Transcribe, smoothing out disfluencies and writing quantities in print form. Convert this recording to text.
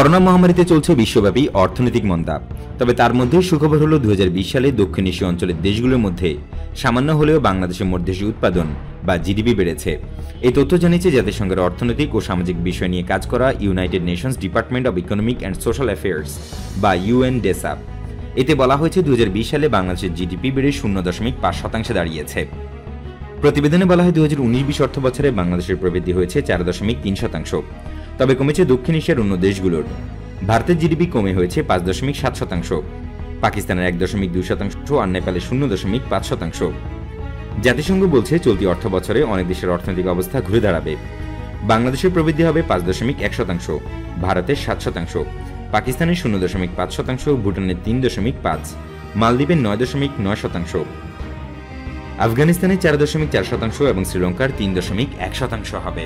Corona মহামারীতে চলছে বিশ্বব্যাপী অর্থনৈতিক মন্দা। তবে তার মধ্যে সুখবর হলো 2020 সালে দক্ষিণ এশীয় অঞ্চলের দেশগুলোর মধ্যে সামান্য হলেও বাংলাদেশের মধ্যদেশীয় উৎপাদন বা জিডিপি বেড়েছে। এই তথ্য জানিয়েছে জাতিসংঘের অর্থনৈতিক ও সামাজিক বিষয় নিয়ে কাজ করা United Nations department of economic and social affairs বা UNDESA। এতে বলা হয়েছে 2020 সালে বাংলাদেশের জিডিপি বেড়ে 0.5% দাঁড়িয়েছে। প্রতিবেদনে বলা হয় 2019-20 অর্থ বছরে বাংলাদেশের প্রবৃদ্ধি হয়েছে 4.3%। তবে কমেছে দক্ষিণ এশিয়ার অন্য দেশগুলোর। ভারতের জিডিপি কমে হয়েছে 5.7%, পাকিস্তানের 1.2% আর নেপালের 0.5%। জাতিসংঘ বলছে চলতি অর্থ বছরে অনেক দেশের অর্থনৈতিক অবস্থা ঘুরে দাঁড়াবে। বাংলাদেশের প্রবৃদ্ধি হবে 5.1%, ভারতের 7%, পাকিস্তানের 0.5%, ভুটানের 3.5%, মালদ্বীপের 9.9%, আফগানিস্তানের 4.4% এবং শ্রীলঙ্কার 3.1% হবে।